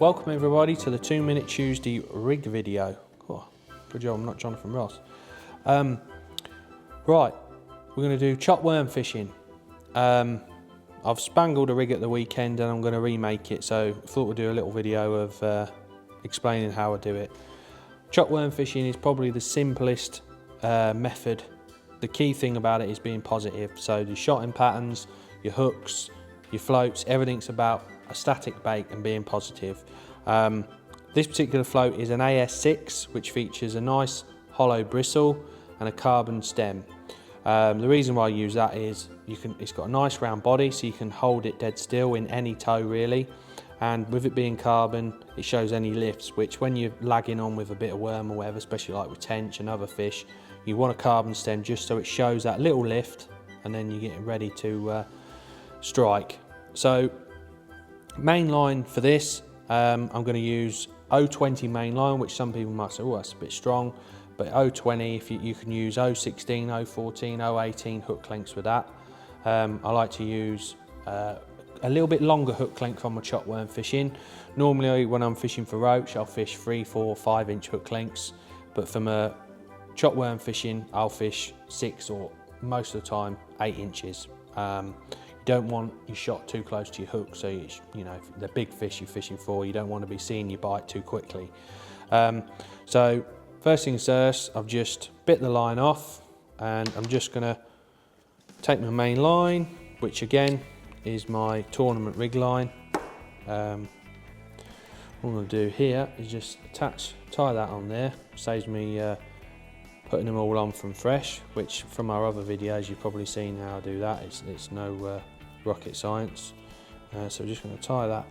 Welcome everybody to the 2 Minute Tuesday rig video. Oh, good job I'm not Jonathan Ross. Right, we're going to do chop worm fishing. I've spangled a rig at the weekend and I'm going to remake it, so I thought we'd do a little video of explaining how I do it. Chop worm fishing is probably the simplest method. The key thing about it is being positive. So the shotting patterns, your hooks, your floats, everything's about a static bait and being positive. This particular float is an AS6, which features a nice hollow bristle and a carbon stem. The reason why I use that is it's got a nice round body, so you can hold it dead still in any tow really, and with it being carbon it shows any lifts, which when you're lagging on with a bit of worm or whatever, especially like with tench and other fish, you want a carbon stem just so it shows that little lift and then you're getting ready to strike. So main line for this, I'm going to use 020 main line, which some people might say, oh that's a bit strong, but 020, if you can use 016, 014, 018 hook lengths with that. I like to use a little bit longer hook length on my chop worm fishing. Normally when I'm fishing for roach I'll fish 3, 4, 5 inch hook lengths, but for my chop worm fishing I'll fish 6 or most of the time 8 inches. You don't want your shot too close to your hook, so you know the big fish you're fishing for, you don't want to be seeing you bite too quickly. So first things first, I've just bit the line off and I'm just going to take my main line, which again is my tournament rig line. What I'm going to do here is just tie that on there. Saves me putting them all on from fresh, which from our other videos you've probably seen how I do that. It's no rocket science. So we're just going to tie that,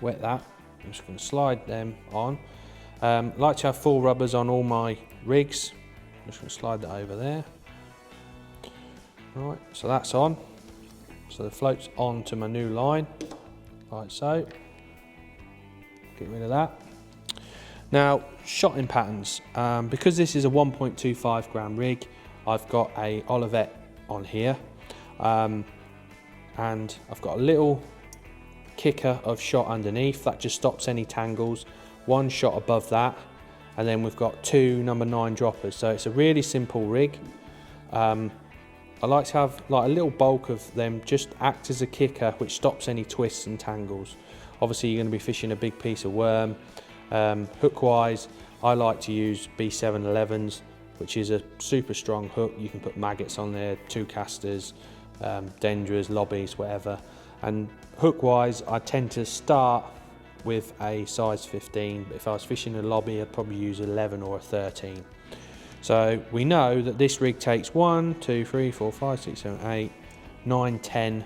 wet that. I'm just going to slide them on. I like to have full rubbers on all my rigs. I'm just going to slide that over there. Right, so that's on. So the float's on to my new line, like so. Get rid of that. Now, shotting patterns. Because this is a 1.25 gram rig, I've got a Olivet on here. And I've got a little kicker of shot underneath that just stops any tangles. One shot above that, and then we've got 2 number 9 droppers. So it's a really simple rig. I like to have like a little bulk of them just act as a kicker which stops any twists and tangles. Obviously you're going to be fishing a big piece of worm. Hook wise, I like to use B711s, which is a super strong hook. You can put maggots on there, 2 casters, dendras, lobbies, whatever. And hook wise, I tend to start with a size 15, but if I was fishing a lobby I'd probably use 11 or a 13. So we know that this rig takes 1, 2, 3, 4, 5, 6, 7, 8, 9, 10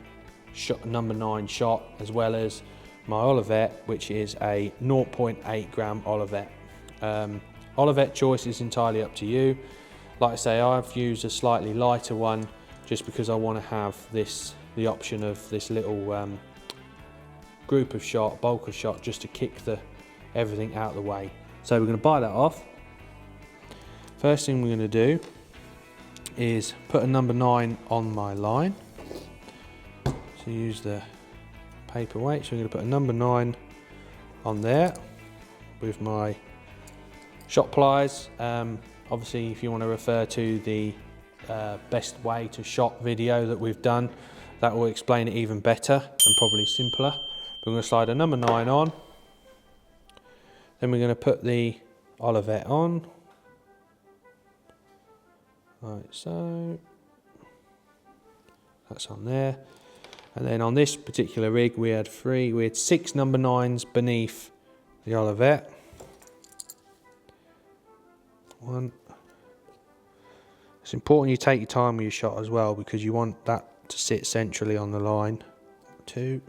shot, number 9 shot, as well as my Olivet, which is a 0.8 gram Olivet. Olivet choice is entirely up to you. Like I say, I've used a slightly lighter one just because I want to have the option of this little group of shot, bulk of shot, just to kick everything out of the way. So we're going to bite that off. First thing we're going to do is put a number 9 on my line. So use the paperweight. So I'm going to put a number 9 on there with my shot pliers. Obviously if you want to refer to the best way to shot video that we've done, that will explain it even better and probably simpler. We're going to slide a number 9 on, then we're going to put the Olivet on, like so. That's on there. And then on this particular rig we had 6 number 9s beneath the Olivet. 1. It's important you take your time with your shot as well, because you want that to sit centrally on the line. 2.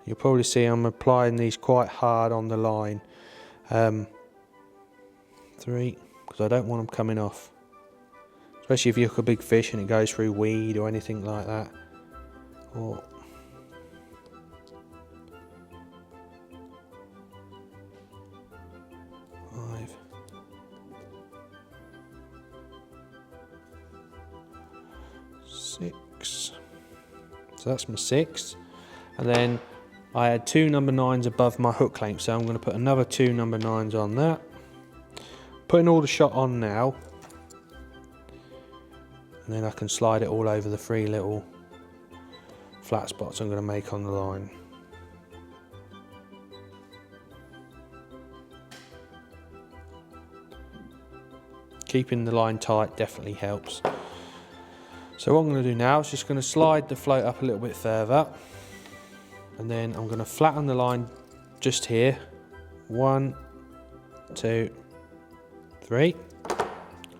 You'll probably see I'm applying these quite hard on the line. 3, because I don't want them coming off. Especially if you hook a big fish and it goes through weed or anything like that. 4. 5. 6. So that's my 6. And then I had 2 number 9s above my hook length, so I'm going to put another 2 number 9s on that. Putting all the shot on now, and then I can slide it all over the 3 little flat spots I'm going to make on the line. Keeping the line tight definitely helps. So what I'm going to do now is just going to slide the float up a little bit further, and then I'm going to flatten the line just here. 1, 2, 3.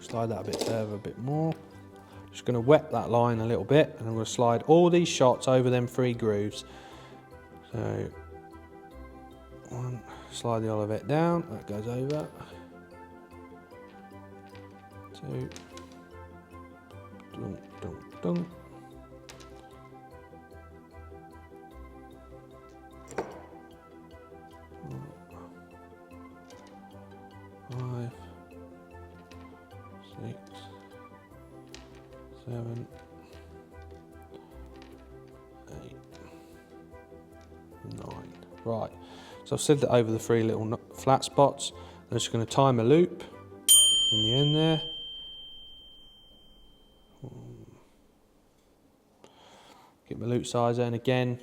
Slide that a bit further, a bit more. Just going to wet that line a little bit, and I'm going to slide all these shots over them 3 grooves. So 1, slide the olivet down, that goes over. 2, dunk, dunk, dunk. 5, 6, 7, 8, 9. Right, so I've slid it over the 3 little flat spots. I'm just going to time a loop in the end there. Get my loop size, and again,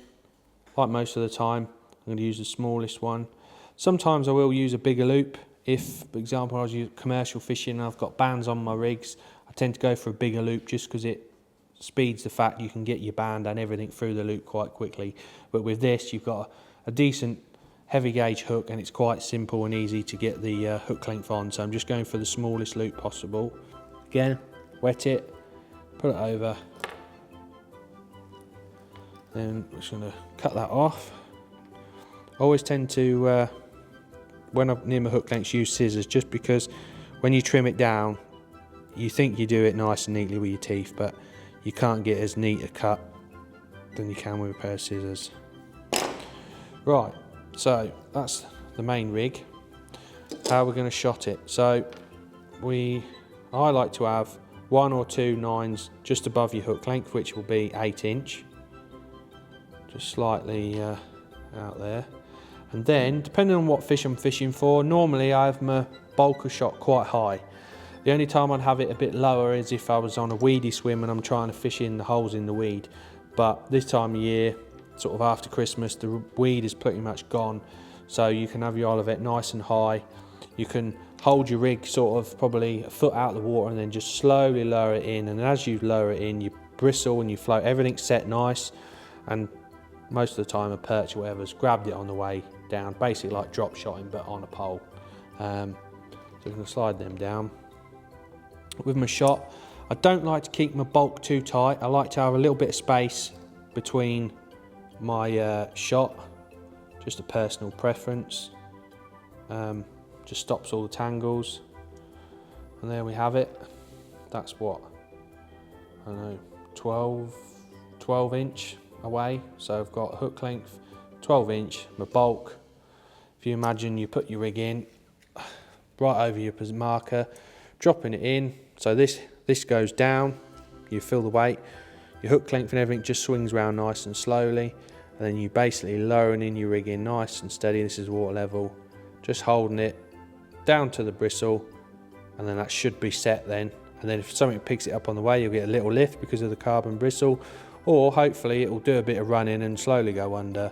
like most of the time, I'm going to use the smallest one. Sometimes I will use a bigger loop. If, for example, I was using commercial fishing and I've got bands on my rigs, I tend to go for a bigger loop just because it speeds the fact you can get your band and everything through the loop quite quickly. But with this, you've got a decent heavy gauge hook, and it's quite simple and easy to get the hook length on. So I'm just going for the smallest loop possible. Again, wet it, put it over. Then I'm just going to cut that off. I always tend to, when I'm near my hook lengths, use scissors, just because when you trim it down, you think you do it nice and neatly with your teeth, but you can't get as neat a cut than you can with a pair of scissors. Right, so that's the main rig. How we're going to shot it. So I like to have 1 or 2 9s just above your hook length, which will be 8-inch. Just slightly out there. And then, depending on what fish I'm fishing for, normally I have my bulker shot quite high. The only time I'd have it a bit lower is if I was on a weedy swim and I'm trying to fish in the holes in the weed. But this time of year, sort of after Christmas, the weed is pretty much gone. So you can have your olivet nice and high. You can hold your rig sort of probably a foot out of the water and then just slowly lower it in. And as you lower it in, you bristle and you float, everything's set nice. And most of the time a perch or whatever's grabbed it on the way down, basically like drop shotting but on a pole. So I'm going to slide them down. With my shot, I don't like to keep my bulk too tight. I like to have a little bit of space between my shot, just a personal preference. Just stops all the tangles. And there we have it. That's what, I don't know, 12 inch away. So I've got hook length, 12 inch, my bulk. If you imagine you put your rig in, right over your marker, dropping it in. So this goes down, you feel the weight, your hook length and everything just swings around nice and slowly. And then you basically lowering in your rig in nice and steady. This is water level, just holding it down to the bristle, and then that should be set then. And then if something picks it up on the way, you'll get a little lift because of the carbon bristle, or hopefully it will do a bit of running and slowly go under,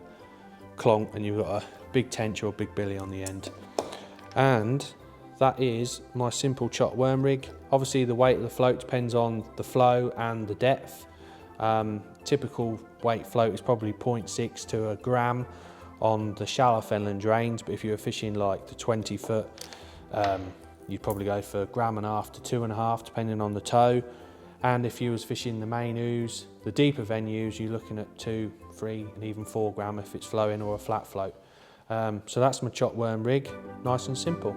clonk, and you've got a big tench or a big billy on the end. And that is my simple chop worm rig. Obviously the weight of the float depends on the flow and the depth. Typical weight float is probably 0.6 to a gram on the shallow Fenland drains, but if you were fishing like the 20 foot, you'd probably go for 1.5 grams to 2.5 grams, depending on the tow. And if you was fishing the main ooze, the deeper venues, you're looking at 2, 3 and even 4 grams if it's flowing or a flat float. So that's my chop worm rig, nice and simple.